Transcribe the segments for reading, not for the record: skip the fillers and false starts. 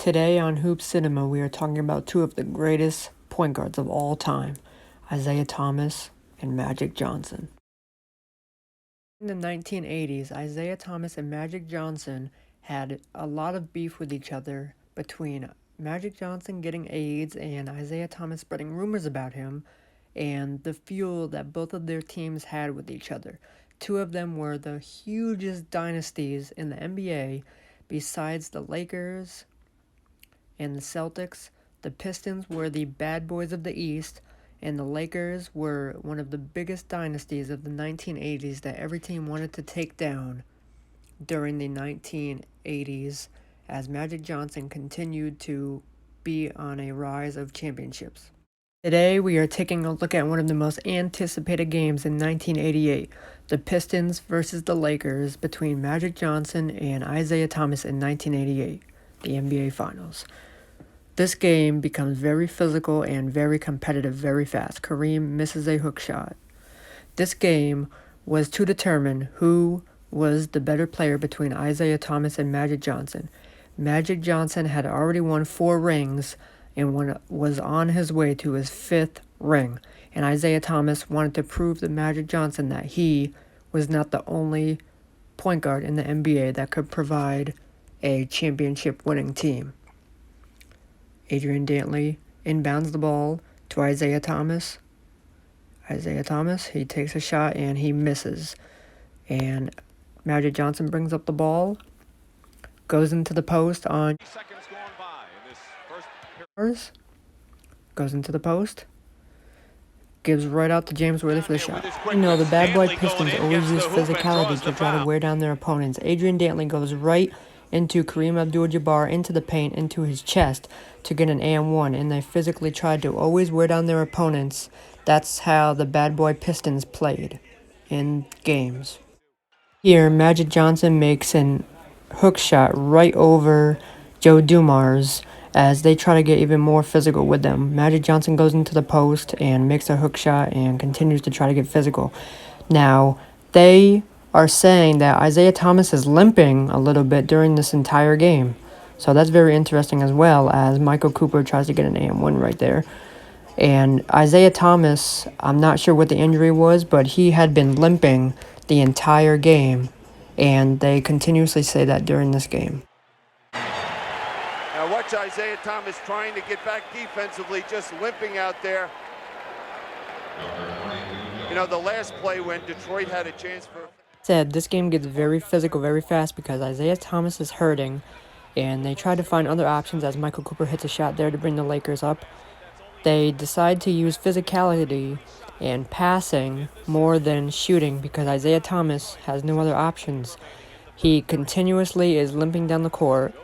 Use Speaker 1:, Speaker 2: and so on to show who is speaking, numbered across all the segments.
Speaker 1: Today on Hoop Cinema, we are talking about two of the greatest point guards of all time, Isiah Thomas and Magic Johnson. In the 1980s, Isiah Thomas and Magic Johnson had a lot of beef with each other between Magic Johnson getting AIDS and Isiah Thomas spreading rumors about him, and the feud that both of their teams had with each other. Two of them were the hugest dynasties in the NBA, besides the Lakers and the Celtics. The Pistons were the bad boys of the East, and the Lakers were one of the biggest dynasties of the 1980s that every team wanted to take down during the 1980s as Magic Johnson continued to be on a rise of championships. Today, we are taking a look at one of the most anticipated games in 1988, the Pistons versus the Lakers between Magic Johnson and Isiah Thomas in 1988, the NBA Finals. This game becomes very physical and very competitive very fast. Kareem misses a hook shot. This game was to determine who was the better player between Isiah Thomas and Magic Johnson. Magic Johnson had already won 4 rings and was on his way to his 5th ring. And Isiah Thomas wanted to prove to Magic Johnson that he was not the only point guard in the NBA that could provide a championship winning team. Adrian Dantley inbounds the ball to Isiah Thomas. Isiah Thomas, he takes a shot and he misses. And Magic Johnson brings up the ball, goes into the post on goes into the post, gives right out to James Worthy for the shot. The bad boy Pistons always use physicality to try to wear down their opponents. Adrian Dantley goes right into Kareem Abdul-Jabbar, into the paint, into his chest to get an and-one, and they physically tried to always wear down their opponents. That's how the bad boy Pistons played in games. Here, Magic Johnson makes an hook shot right over Joe Dumars as they try to get even more physical with them. Magic Johnson goes into the post and makes a hook shot and continues to try to get physical. Now, they are saying that Isiah Thomas is limping a little bit during this entire game. So that's very interesting as well, as Michael Cooper tries to get an and-one right there. And Isiah Thomas, I'm not sure what the injury was, but he had been limping the entire game, and they continuously say that during this game.
Speaker 2: Now watch Isiah Thomas trying to get back defensively, just limping out there. The last play when Detroit had a chance for...
Speaker 1: This game gets very physical very fast because Isiah Thomas is hurting, and they try to find other options as Michael Cooper hits a shot there to bring the Lakers up. They decide to use physicality and passing more than shooting because Isiah Thomas has no other options. He continuously is limping down the court,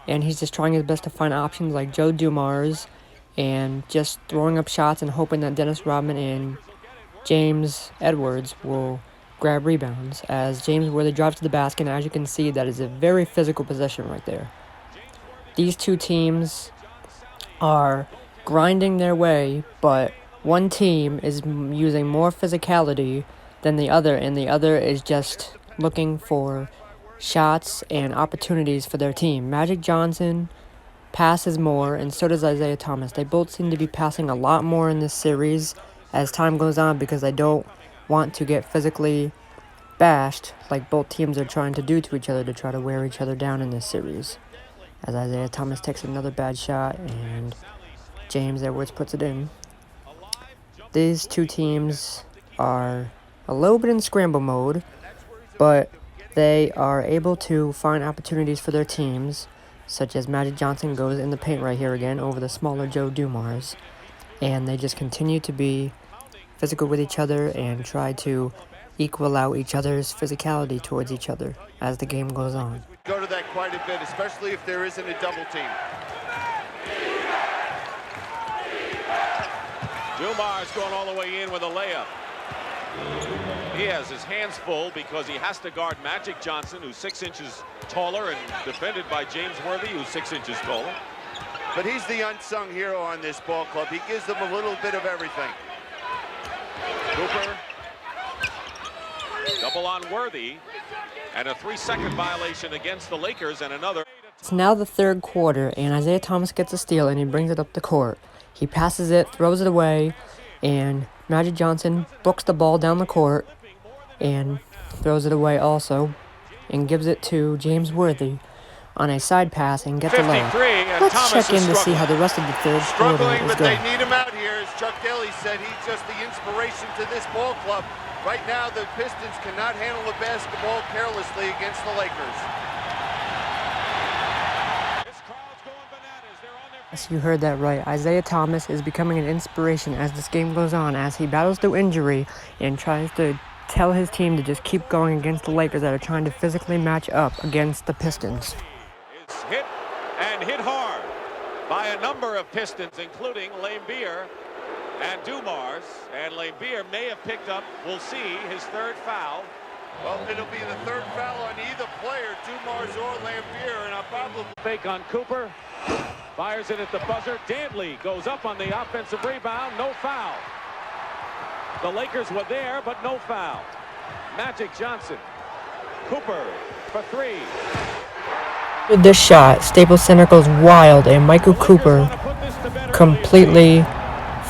Speaker 1: and he's just trying his best to find options like Joe Dumars and just throwing up shots and hoping that Dennis Rodman and James Edwards will grab rebounds as James Worthy drives to the basket, and as you can see, that is a very physical possession right there. These two teams are grinding their way, but one team is using more physicality than the other, and the other is just looking for shots and opportunities for their team. Magic Johnson passes more, and so does Isiah Thomas. They both seem to be passing a lot more in this series as time goes on because they don't want to get physically bashed like both teams are trying to do to each other to try to wear each other down in this series. As Isiah Thomas takes another bad shot and James Edwards puts it in. These two teams are a little bit in scramble mode, but they are able to find opportunities for their teams, such as Magic Johnson goes in the paint right here again over the smaller Joe Dumars, and they just continue to be physical with each other and try to equal out each other's physicality towards each other as the game goes on.
Speaker 2: Go to that quite a bit, especially if there isn't a double team.
Speaker 3: Dumars going all the way in with a layup. He has his hands full because he has to guard Magic Johnson, who's 6 inches taller, and defended by James Worthy, who's 6 inches taller.
Speaker 2: But he's the unsung hero on this ball club. He gives them a little bit of everything.
Speaker 3: Cooper, double on Worthy, and a 3-second violation against the Lakers, and another.
Speaker 1: It's now the third quarter, and Isiah Thomas gets a steal, and he brings it up the court. He passes it, throws it away, and Magic Johnson books the ball down the court and throws it away also, and gives it to James Worthy on a side pass and gets a layup. Let's check in to see how the rest of the third quarter
Speaker 2: Struggling,
Speaker 1: is
Speaker 2: but
Speaker 1: going.
Speaker 2: they need him out here. As Chuck Daly said, he's just the inspiration to this ball club. Right now, the Pistons cannot handle the basketball carelessly against the Lakers.
Speaker 1: Yes, you heard that right. Isiah Thomas is becoming an inspiration as this game goes on, as he battles through injury and tries to tell his team to just keep going against the Lakers that are trying to physically match up against the Pistons.
Speaker 3: It's hit and hit hard by a number of Pistons, including Laimbeer and Dumars. And Laimbeer may have picked up, we'll see, his third foul.
Speaker 2: Well, it'll be the third foul on either player, Dumars or Laimbeer, and I'll probably
Speaker 3: Fake on Cooper. Fires it at the buzzer. Dantley goes up on the offensive rebound. No foul. The Lakers were there, but no foul. Magic Johnson. Cooper for three.
Speaker 1: With this shot, Staples Center goes wild, and Michael Cooper completely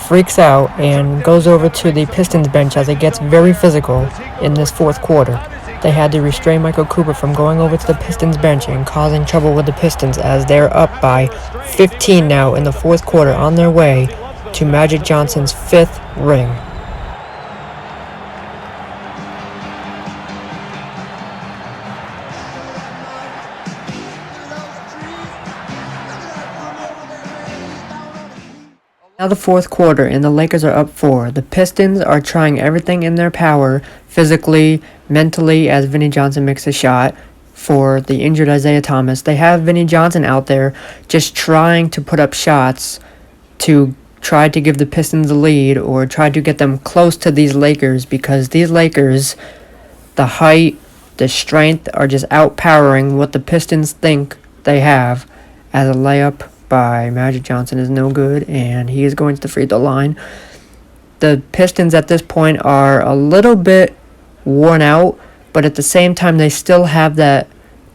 Speaker 1: freaks out and goes over to the Pistons bench as it gets very physical in this fourth quarter. They had to restrain Michael Cooper from going over to the Pistons bench and causing trouble with the Pistons as they're up by 15 now in the fourth quarter on their way to Magic Johnson's fifth ring. Now the fourth quarter, and the Lakers are up 4. The Pistons are trying everything in their power, physically, mentally, as Vinnie Johnson makes a shot for the injured Isiah Thomas. They have Vinnie Johnson out there just trying to put up shots to try to give the Pistons a lead or try to get them close to these Lakers, because these Lakers, the height, the strength are just outpowering what the Pistons think they have. As a layup by Magic Johnson is no good, and he is going to the free throw line. The Pistons at this point are a little bit worn out, but at the same time they still have that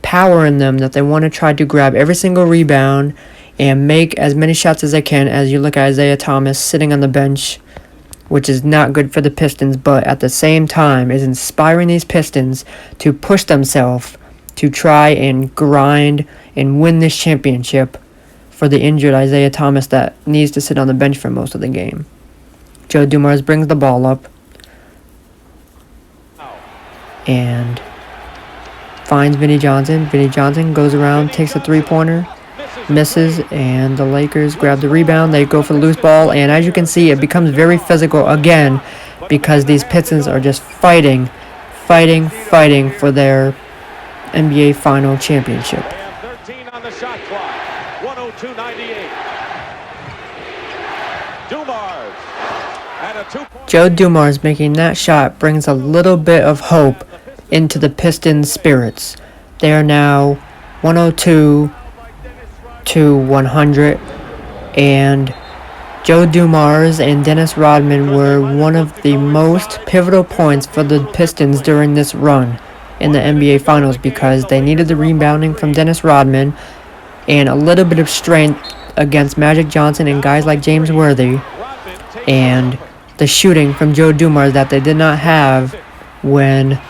Speaker 1: power in them that they want to try to grab every single rebound and make as many shots as they can. As you look at Isiah Thomas sitting on the bench, which is not good for the Pistons, but at the same time is inspiring these Pistons to push themselves to try and grind and win this championship for the injured Isiah Thomas that needs to sit on the bench for most of the game. Joe Dumars brings the ball up and finds Vinnie Johnson. Vinnie Johnson goes around, takes a three-pointer, misses, and the Lakers grab the rebound. They go for the loose ball, and as you can see, it becomes very physical again because these Pistons are just fighting for their NBA final championship.
Speaker 3: 13 on the shot clock. 102-98. Dumars. And a 2-point.
Speaker 1: Joe Dumars making that shot brings a little bit of hope into the Pistons' spirits. They are now 102 to 100, and Joe Dumars and Dennis Rodman were one of the most pivotal points for the Pistons during this run in the NBA Finals, because they needed the rebounding from Dennis Rodman and a little bit of strength against Magic Johnson and guys like James Worthy, and the shooting from Joe Dumars that they did not have when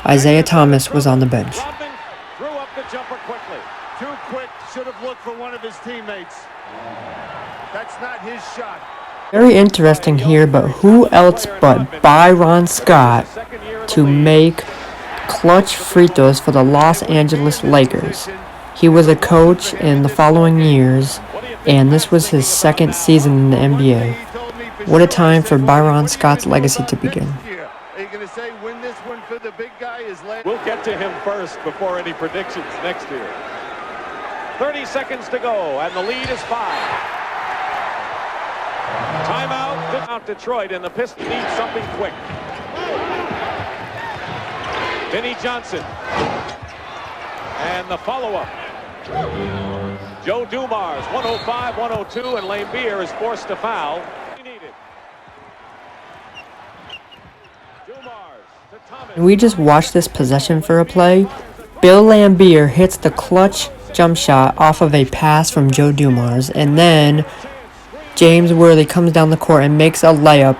Speaker 1: Isiah Thomas was on the bench.
Speaker 3: Rodman threw up the jumper quickly.
Speaker 2: too quick, should have looked for one of his teammates. That's not his shot.
Speaker 1: Very interesting here, but who else but Byron Scott to make clutch free throws for the Los Angeles Lakers? He was a coach in the following years, and this was his second season in the NBA. What a time for Byron Scott's legacy to begin.
Speaker 2: Are you going to say win this one for the big guy?
Speaker 3: We'll get to him first before any predictions next year. 30 seconds to go, and the lead is 5. Timeout. Out Detroit, and the Pistons need something quick. Vinnie Johnson. And the follow-up. Joe Dumars, 105-102, and Laimbeer is forced to foul.
Speaker 1: And we just watched this possession for a play. Bill Laimbeer hits the clutch jump shot off of a pass from Joe Dumars, and then James Worthy comes down the court and makes a layup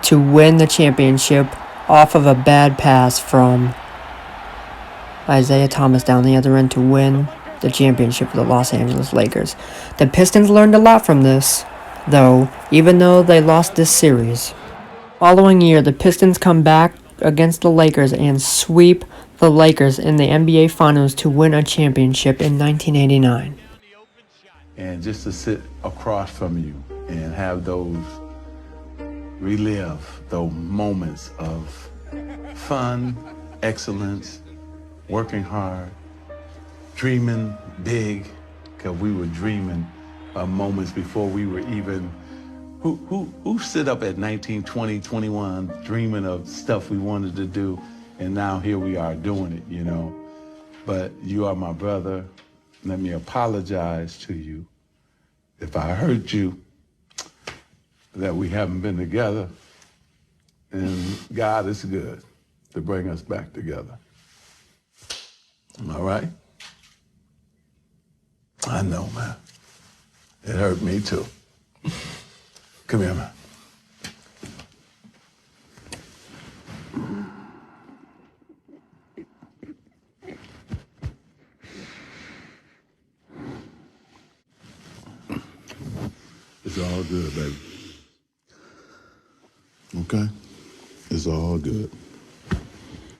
Speaker 1: to win the championship off of a bad pass from Isiah Thomas down the other end to win the championship for the Los Angeles Lakers. The Pistons learned a lot from this, though, even though they lost this series. Following year, the Pistons come back against the Lakers and sweep the Lakers in the NBA Finals to win a championship in 1989.
Speaker 4: And just to sit across from you and have relive those moments of fun, excellence, working hard, dreaming big, because we were dreaming of moments before we were even, who sit up at 19, 20, 21 dreaming of stuff we wanted to do, and now here we are doing it, you know. But you are my brother. Let me apologize to you if I hurt you, that we haven't been together. And God is good to bring us back together. All right? I know, man. It hurt me too. Come here, man. It's all good, baby. Okay? It's all good.